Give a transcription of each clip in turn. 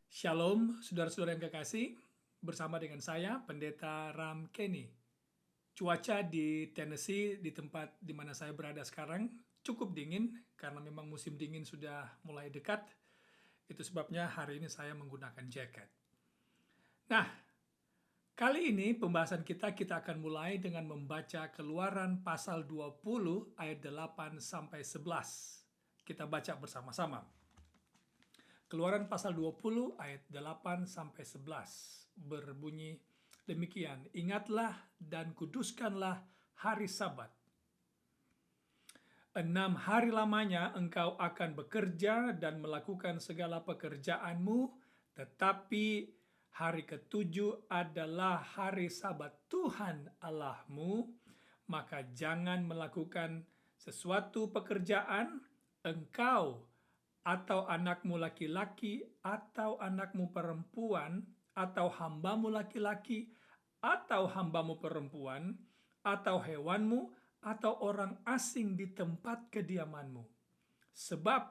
Shalom, saudara-saudara yang kekasih, bersama dengan saya, Pendeta Ram Kenny. Cuaca di Tennessee, di tempat di mana saya berada sekarang, cukup dingin, karena memang musim dingin sudah mulai dekat. Itu sebabnya hari ini saya menggunakan jaket. Nah, kali ini pembahasan kita akan mulai dengan membaca Keluaran pasal 20 ayat 8-11. Kita baca bersama-sama. Keluaran pasal 20 ayat 8-11 berbunyi demikian, ingatlah dan kuduskanlah hari Sabat. 6 hari lamanya engkau akan bekerja dan melakukan segala pekerjaanmu, tetapi hari ketujuh adalah hari Sabat Tuhan Allahmu, maka jangan melakukan sesuatu pekerjaan, engkau atau anakmu laki-laki, atau anakmu perempuan, atau hambamu laki-laki, atau hambamu perempuan, atau hewanmu, atau orang asing di tempat kediamanmu. Sebab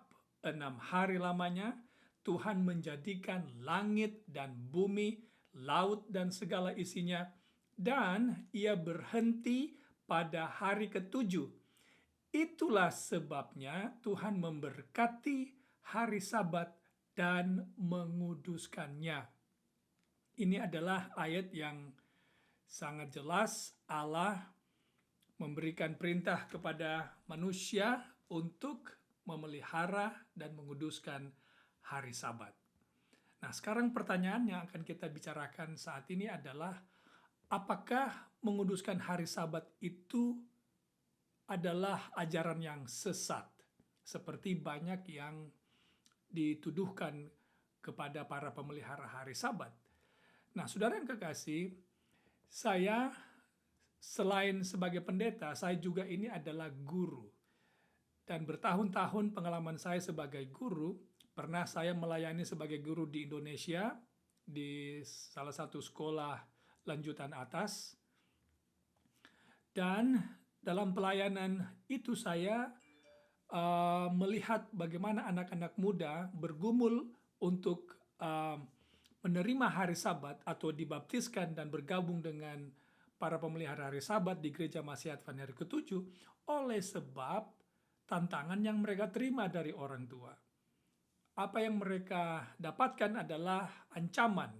6 hari lamanya Tuhan menjadikan langit dan bumi, laut dan segala isinya, dan ia berhenti pada hari ketujuh. Itulah sebabnya Tuhan memberkati hari Sabat dan menguduskannya. Ini adalah ayat yang sangat jelas. Allah memberikan perintah kepada manusia untuk memelihara dan menguduskan hari Sabat. Nah, sekarang pertanyaan yang akan kita bicarakan saat ini adalah, apakah menguduskan hari Sabat itu adalah ajaran yang sesat, seperti banyak yang dituduhkan kepada para pemelihara hari Sabat. Nah, saudara yang kekasih, saya selain sebagai pendeta, saya juga ini adalah guru. Dan bertahun-tahun pengalaman saya sebagai guru, pernah saya melayani sebagai guru di Indonesia, di salah satu sekolah lanjutan atas. Dan dalam pelayanan itu saya melihat bagaimana anak-anak muda bergumul untuk menerima hari Sabat atau dibaptiskan dan bergabung dengan para pemelihara hari Sabat di Gereja Masih Advent hari ke-7 oleh sebab tantangan yang mereka terima dari orang tua. Apa yang mereka dapatkan adalah ancaman,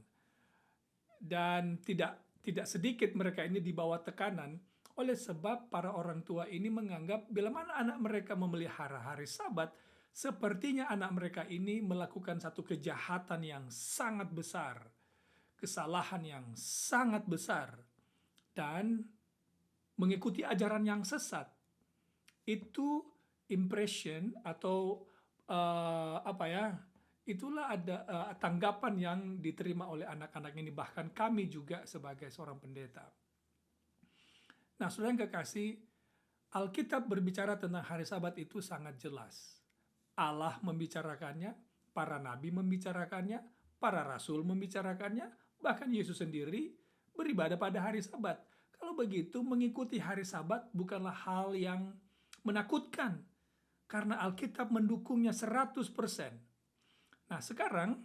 dan tidak sedikit mereka ini dibawa tekanan oleh sebab para orang tua ini menganggap bila mana anak mereka memelihara hari Sabat, sepertinya anak mereka ini melakukan satu kejahatan yang sangat besar, kesalahan yang sangat besar, dan mengikuti ajaran yang sesat. Itu impression atau itulah ada tanggapan yang diterima oleh anak-anak ini, bahkan kami juga sebagai seorang pendeta. Nah, saudara yang kekasih, Alkitab berbicara tentang hari Sabat itu sangat jelas. Allah membicarakannya, para nabi membicarakannya, para rasul membicarakannya, bahkan Yesus sendiri beribadah pada hari Sabat. Kalau begitu, mengikuti hari Sabat bukanlah hal yang menakutkan, karena Alkitab mendukungnya 100%. Nah, sekarang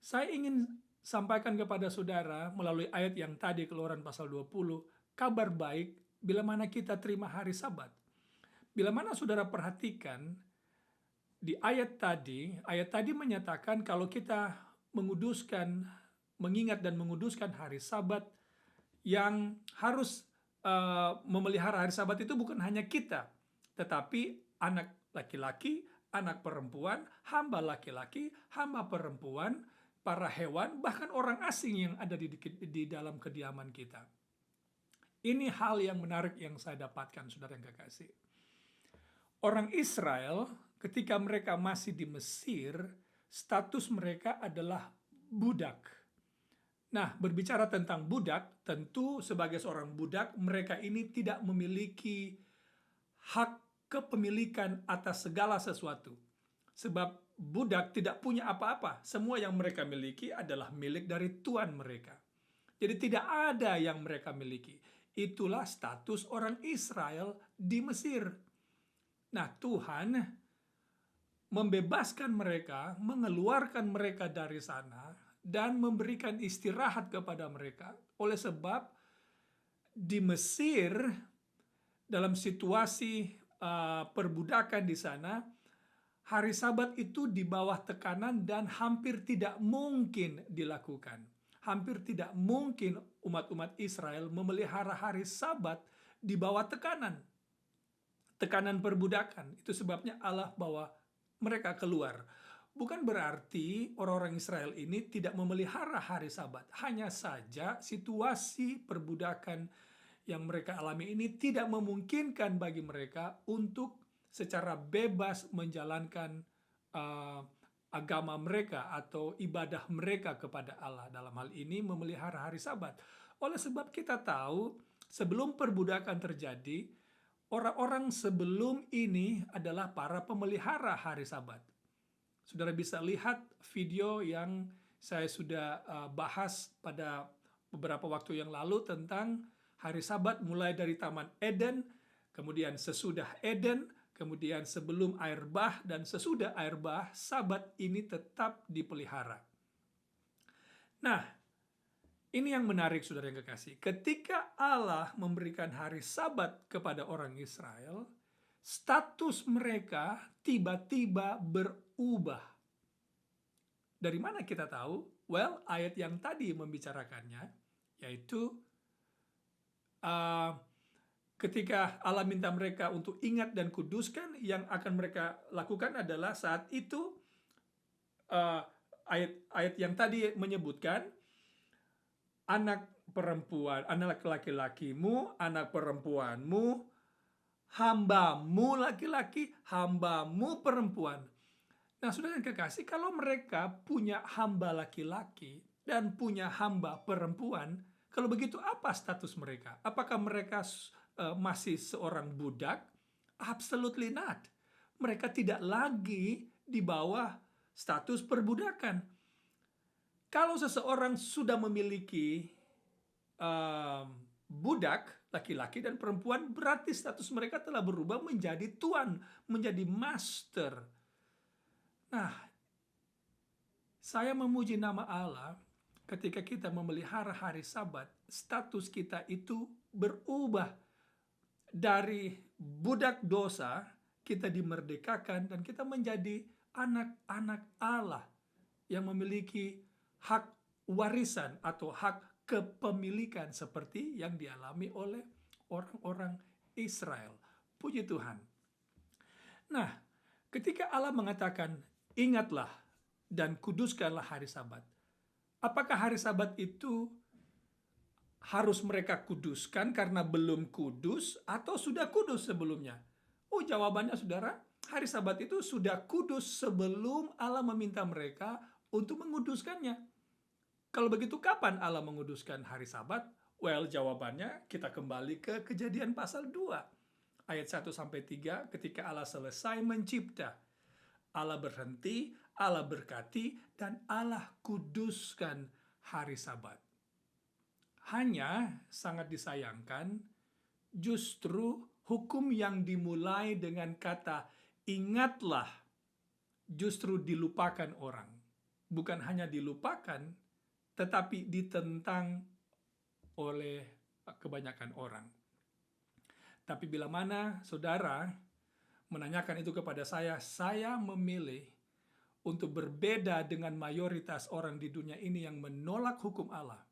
saya ingin sampaikan kepada saudara melalui ayat yang tadi, Keluaran pasal 20, kabar baik bila mana kita terima hari Sabat. Bila mana saudara perhatikan di ayat tadi menyatakan kalau kita mengingat dan menguduskan hari Sabat, yang harus memelihara hari Sabat itu bukan hanya kita, tetapi anak laki-laki, anak perempuan, hamba laki-laki, hamba perempuan, para hewan, bahkan orang asing yang ada di dalam kediaman kita. Ini hal yang menarik yang saya dapatkan, saudara yang kekasih. Orang Israel ketika mereka masih di Mesir, status mereka adalah budak. Nah, berbicara tentang budak, tentu sebagai seorang budak, mereka ini tidak memiliki hak kepemilikan atas segala sesuatu. Sebab budak tidak punya apa-apa. Semua yang mereka miliki adalah milik dari tuan mereka. Jadi tidak ada yang mereka miliki. Itulah status orang Israel di Mesir. Nah, Tuhan membebaskan mereka, mengeluarkan mereka dari sana, dan memberikan istirahat kepada mereka. Oleh sebab di Mesir, dalam situasi perbudakan di sana, hari Sabat itu di bawah tekanan dan hampir tidak mungkin dilakukan. Hampir tidak mungkin umat-umat Israel memelihara hari Sabat di bawah tekanan. Tekanan perbudakan. Itu sebabnya Allah bawa mereka keluar. Bukan berarti orang-orang Israel ini tidak memelihara hari Sabat. Hanya saja situasi perbudakan yang mereka alami ini tidak memungkinkan bagi mereka untuk secara bebas menjalankan agama mereka atau ibadah mereka kepada Allah. Dalam hal ini memelihara hari Sabat. Oleh sebab kita tahu sebelum perbudakan terjadi, orang-orang sebelum ini adalah para pemelihara hari Sabat. Saudara bisa lihat video yang saya sudah bahas pada beberapa waktu yang lalu tentang hari Sabat, mulai dari Taman Eden, kemudian sesudah Eden, kemudian sebelum air bah, dan sesudah air bah, Sabat ini tetap dipelihara. Nah, ini yang menarik, saudara yang kekasih. Ketika Allah memberikan hari Sabat kepada orang Israel, status mereka tiba-tiba berubah. Dari mana kita tahu? Well, ayat yang tadi membicarakannya, yaitu ketika Allah minta mereka untuk ingat dan kuduskan, yang akan mereka lakukan adalah saat itu ayat yang tadi menyebutkan anak perempuan, anak laki-lakimu, anak perempuanmu, hambamu laki-laki, hambamu perempuan. Nah, saudara yang kekasih, kalau mereka punya hamba laki-laki dan punya hamba perempuan, kalau begitu apa status mereka? Apakah mereka masih seorang budak? Absolutely not. Mereka tidak lagi di bawah status perbudakan. Kalau seseorang sudah memiliki budak, laki-laki dan perempuan, berarti status mereka telah berubah menjadi tuan, menjadi master. Nah, saya memuji nama Allah ketika kita memelihara hari Sabat, status kita itu berubah dari budak dosa, kita dimerdekakan dan kita menjadi anak-anak Allah yang memiliki hak warisan atau hak kepemilikan seperti yang dialami oleh orang-orang Israel. Puji Tuhan. Nah, ketika Allah mengatakan, ingatlah dan kuduskanlah hari Sabat. Apakah hari Sabat itu harus mereka kuduskan karena belum kudus atau sudah kudus sebelumnya? Oh, jawabannya saudara, hari Sabat itu sudah kudus sebelum Allah meminta mereka untuk menguduskannya. Kalau begitu kapan Allah menguduskan hari Sabat? Well, jawabannya kita kembali ke Kejadian pasal 2 ayat 1-3, ketika Allah selesai mencipta. Allah berhenti, Allah berkati, dan Allah kuduskan hari Sabat. Hanya sangat disayangkan, justru hukum yang dimulai dengan kata ingatlah justru dilupakan orang. Bukan hanya dilupakan, tetapi ditentang oleh kebanyakan orang. Tapi bila mana saudara menanyakan itu kepada saya memilih untuk berbeda dengan mayoritas orang di dunia ini yang menolak hukum Allah.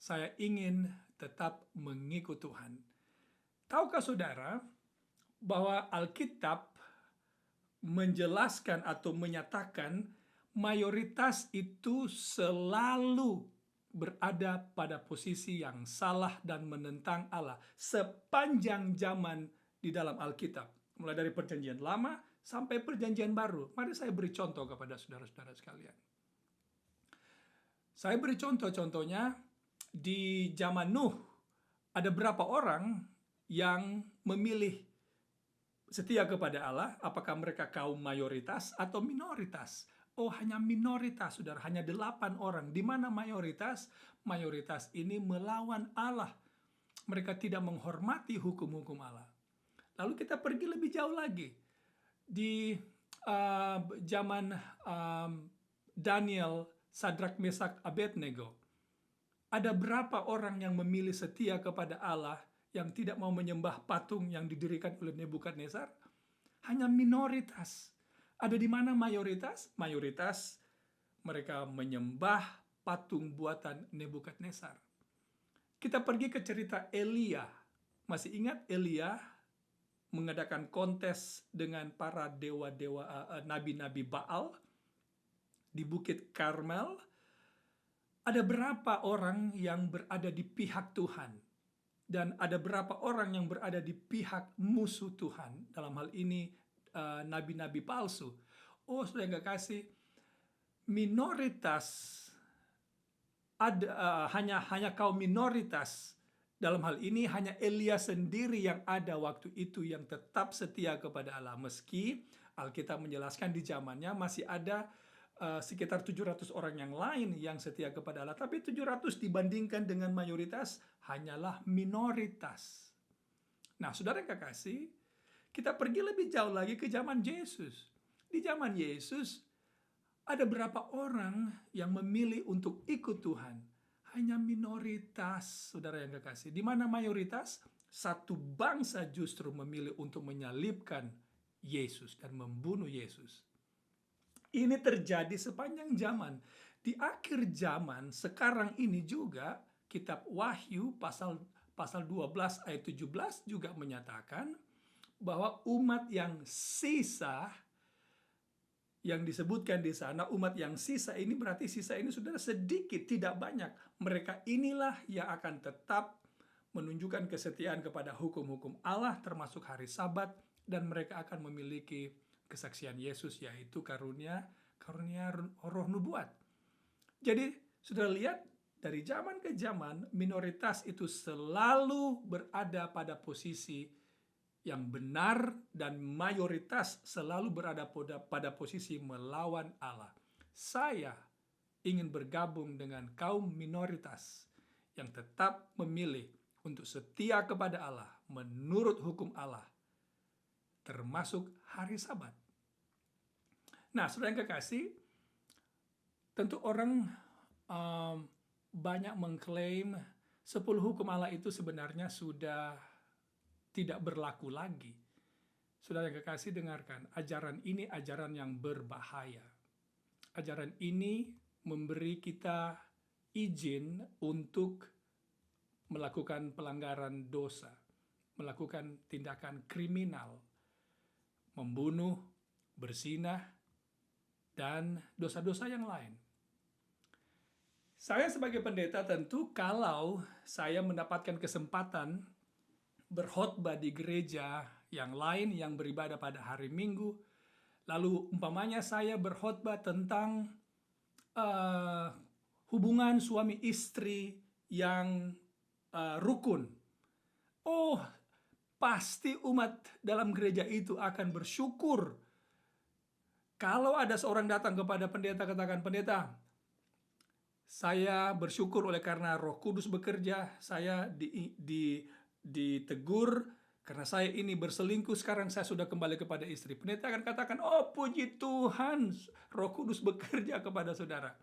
Saya ingin tetap mengikut Tuhan. Tahukah saudara bahwa Alkitab menjelaskan atau menyatakan mayoritas itu selalu berada pada posisi yang salah dan menentang Allah sepanjang zaman di dalam Alkitab, mulai dari Perjanjian Lama sampai Perjanjian Baru. Mari saya beri contoh kepada saudara-saudara sekalian. Saya beri contohnya di zaman Nuh, ada berapa orang yang memilih setia kepada Allah? Apakah mereka kaum mayoritas atau minoritas? Oh, hanya minoritas, saudara. Hanya 8 orang. Di mana mayoritas? Mayoritas ini melawan Allah. mereka tidak menghormati hukum-hukum Allah. Lalu kita pergi lebih jauh lagi. Di zaman Daniel, Sadrak, Mesak, Abednego, ada berapa orang yang memilih setia kepada Allah yang tidak mau menyembah patung yang didirikan oleh Nebukadnezar? Hanya minoritas. Ada di mana mayoritas? Mayoritas mereka menyembah patung buatan Nebukadnezar. Kita pergi ke cerita Elia. Masih ingat Elia mengadakan kontes dengan para dewa-dewa, nabi-nabi Baal di Bukit Karmel? Ada berapa orang yang berada di pihak Tuhan? Dan ada berapa orang yang berada di pihak musuh Tuhan? Dalam hal ini nabi-nabi palsu. Oh, sudah nggak kasih. Minoritas ada, hanya kaum minoritas. Dalam hal ini hanya Elia sendiri yang ada waktu itu yang tetap setia kepada Allah. Meski Alkitab menjelaskan di zamannya masih ada sekitar 700 orang yang lain yang setia kepada Allah. Tapi 700 dibandingkan dengan mayoritas hanyalah minoritas. Nah, saudara yang kekasih, kita pergi lebih jauh lagi ke zaman Yesus. Di zaman Yesus, ada berapa orang yang memilih untuk ikut Tuhan? Hanya minoritas, saudara yang kekasih. Di mana mayoritas? Satu bangsa justru memilih untuk menyalibkan Yesus dan membunuh Yesus. Ini terjadi sepanjang zaman. Di akhir zaman, sekarang ini juga, kitab Wahyu pasal 12 ayat 17 juga menyatakan bahwa umat yang sisa, yang disebutkan di sana, umat yang sisa ini berarti sisa ini sudah sedikit, tidak banyak. Mereka inilah yang akan tetap menunjukkan kesetiaan kepada hukum-hukum Allah, termasuk hari Sabat, dan mereka akan memiliki kesaksian Yesus, yaitu karunia roh nubuat. Jadi, sudah lihat, dari zaman ke zaman, minoritas itu selalu berada pada posisi yang benar, dan mayoritas selalu berada pada posisi melawan Allah. Saya ingin bergabung dengan kaum minoritas yang tetap memilih untuk setia kepada Allah menurut hukum Allah, termasuk hari Sabat. Nah, saudara yang kekasih, tentu orang banyak mengklaim 10 hukum Allah itu sebenarnya sudah tidak berlaku lagi. Saudara yang kekasih, dengarkan, ajaran ini ajaran yang berbahaya. Ajaran ini memberi kita izin untuk melakukan pelanggaran dosa, melakukan tindakan kriminal, membunuh, berzinah, dan dosa-dosa yang lain. Saya sebagai pendeta tentu kalau saya mendapatkan kesempatan berkhotbah di gereja yang lain yang beribadah pada hari Minggu, lalu umpamanya saya berkhotbah tentang hubungan suami istri yang rukun. Oh, pasti umat dalam gereja itu akan bersyukur kalau ada seorang datang kepada pendeta, katakan, pendeta, saya bersyukur oleh karena Roh Kudus bekerja, saya ditegur karena saya ini berselingkuh, sekarang saya sudah kembali kepada istri. Pendeta akan katakan, oh puji Tuhan, Roh Kudus bekerja kepada saudara.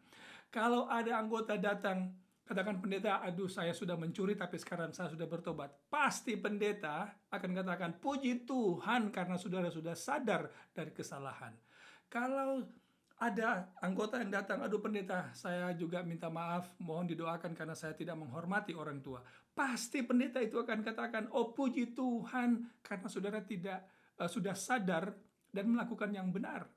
Kalau ada anggota datang, katakan, pendeta, aduh saya sudah mencuri tapi sekarang saya sudah bertobat. Pasti pendeta akan katakan, puji Tuhan karena saudara sudah sadar dari kesalahan. Kalau ada anggota yang datang, aduh pendeta, saya juga minta maaf, mohon didoakan karena saya tidak menghormati orang tua. Pasti pendeta itu akan katakan, oh puji Tuhan karena saudara sudah sadar dan melakukan yang benar.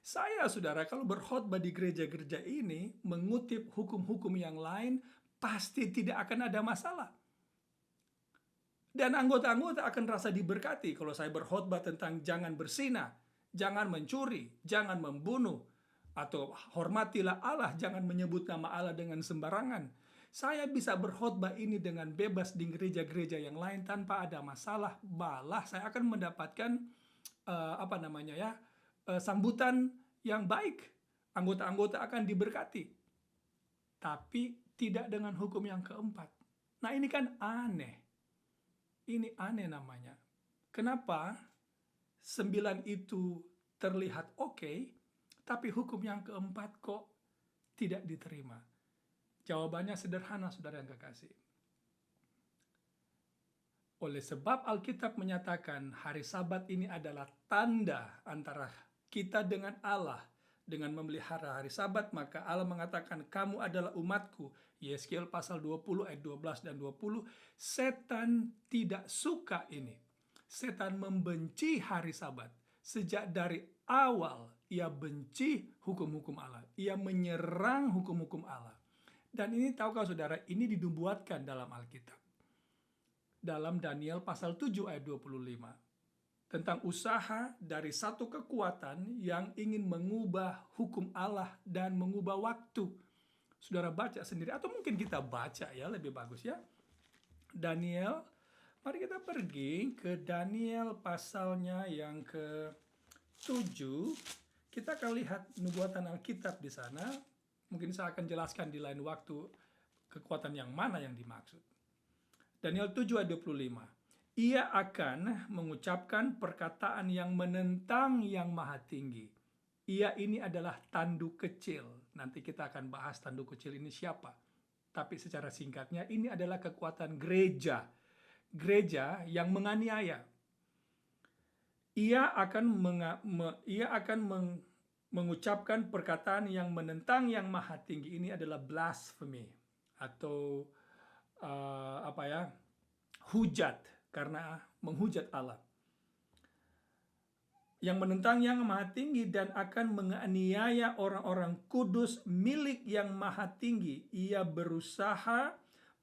Saya, saudara, kalau berkhotbah di gereja-gereja ini, mengutip hukum-hukum yang lain, pasti tidak akan ada masalah. Dan anggota-anggota akan rasa diberkati kalau saya berkhotbah tentang jangan berzinah, jangan mencuri, jangan membunuh, atau hormatilah Allah, jangan menyebut nama Allah dengan sembarangan. Saya bisa berkhotbah ini dengan bebas di gereja-gereja yang lain tanpa ada masalah. Malah saya akan mendapatkan sambutan yang baik. Anggota-anggota akan diberkati. Tapi tidak dengan hukum yang keempat. Nah, ini kan aneh. Ini aneh namanya. Kenapa 9 itu terlihat oke, tapi hukum yang keempat kok tidak diterima? Jawabannya sederhana, saudara yang kekasih. Oleh sebab Alkitab menyatakan hari Sabat ini adalah tanda antara kita dengan Allah. Dengan memelihara hari Sabat, maka Allah mengatakan, kamu adalah umatku. Yeskiel pasal 20 ayat 12 dan 20. Setan tidak suka ini. Setan membenci hari Sabat. Sejak dari awal ia benci hukum-hukum Allah. Ia menyerang hukum-hukum Allah. Dan ini tahukah saudara, ini dinubuatkan dalam Alkitab. Dalam Daniel pasal 7 ayat 25. Tentang usaha dari satu kekuatan yang ingin mengubah hukum Allah dan mengubah waktu. Saudara baca sendiri, atau mungkin kita baca ya, lebih bagus ya. Daniel, mari kita pergi ke Daniel pasalnya yang ke-7. Kita akan lihat nubuatan Alkitab di sana. Mungkin saya akan jelaskan di lain waktu kekuatan yang mana yang dimaksud. Daniel 7 ayat 25. Ia akan mengucapkan perkataan yang menentang yang maha tinggi. Ia ini adalah tanduk kecil. Nanti kita akan bahas tanduk kecil ini siapa. Tapi secara singkatnya, ini adalah kekuatan gereja. Gereja yang menganiaya. Ia akan mengucapkan perkataan yang menentang yang maha tinggi. Ini adalah blasphemy. Atau hujat. Karena menghujat Allah. Yang menentang yang maha tinggi dan akan menganiaya orang-orang kudus milik yang maha tinggi. Ia berusaha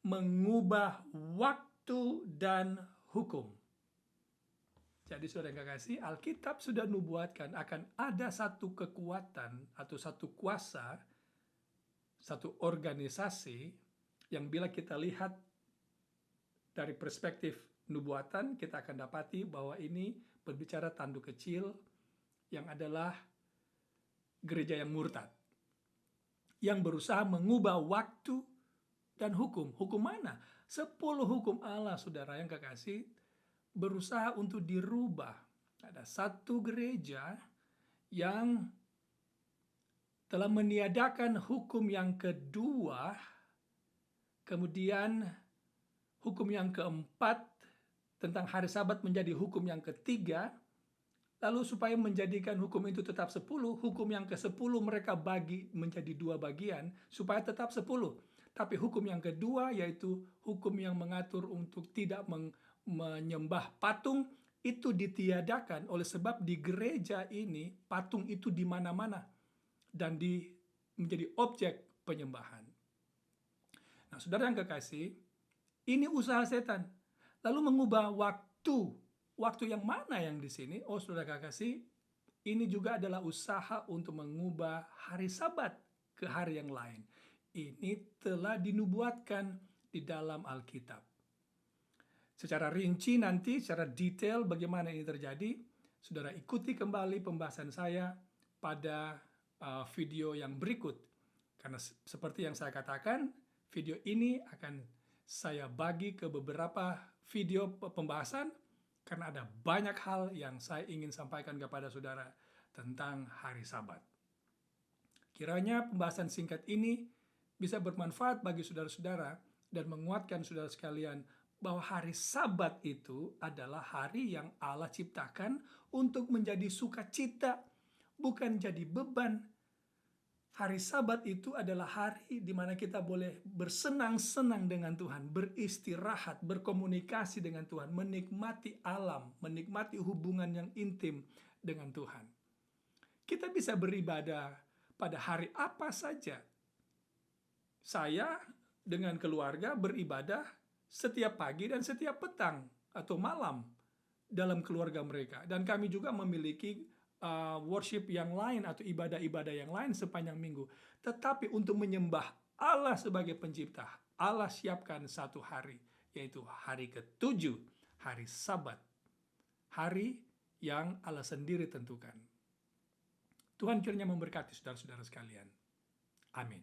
mengubah waktu dan hukum. Jadi saudara yang kekasih, Alkitab sudah nubuatkan akan ada satu kekuatan atau satu kuasa, satu organisasi yang bila kita lihat dari perspektif nubuatan, kita akan dapati bahwa ini berbicara tanduk kecil yang adalah gereja yang murtad. Yang berusaha mengubah waktu dan hukum. Hukum mana? 10 hukum Allah, saudara yang kekasih, berusaha untuk dirubah. Ada satu gereja yang telah meniadakan hukum yang kedua, kemudian hukum yang keempat, tentang hari Sabat menjadi hukum yang ketiga, lalu supaya menjadikan hukum itu tetap 10, hukum yang ke-10 mereka bagi menjadi 2 bagian, supaya tetap 10. Tapi hukum yang kedua, yaitu hukum yang mengatur untuk tidak menyembah patung, itu ditiadakan oleh sebab di gereja ini, patung itu di mana-mana, dan menjadi objek penyembahan. Nah, saudara yang kekasih, ini usaha setan. Lalu mengubah waktu. Waktu yang mana yang di sini? Oh, saudara kekasih, ini juga adalah usaha untuk mengubah hari Sabat ke hari yang lain. Ini telah dinubuatkan di dalam Alkitab. Secara rinci nanti, secara detail bagaimana ini terjadi, saudara ikuti kembali pembahasan saya pada video yang berikut. Karena seperti yang saya katakan, video ini akan saya bagi ke beberapa video pembahasan karena ada banyak hal yang saya ingin sampaikan kepada saudara tentang hari Sabat. Kiranya pembahasan singkat ini bisa bermanfaat bagi saudara-saudara dan menguatkan saudara sekalian bahwa hari Sabat itu adalah hari yang Allah ciptakan untuk menjadi sukacita, bukan jadi beban. Hari Sabat itu adalah hari di mana kita boleh bersenang-senang dengan Tuhan, beristirahat, berkomunikasi dengan Tuhan, menikmati alam, menikmati hubungan yang intim dengan Tuhan. Kita bisa beribadah pada hari apa saja. Saya dengan keluarga beribadah setiap pagi dan setiap petang atau malam dalam keluarga mereka. Dan kami juga memiliki worship yang lain atau ibadah-ibadah yang lain sepanjang minggu. Tetapi untuk menyembah Allah sebagai pencipta, Allah siapkan satu hari, yaitu hari ke-7, hari Sabat. Hari yang Allah sendiri tentukan. Tuhan kiranya memberkati saudara-saudara sekalian. Amin.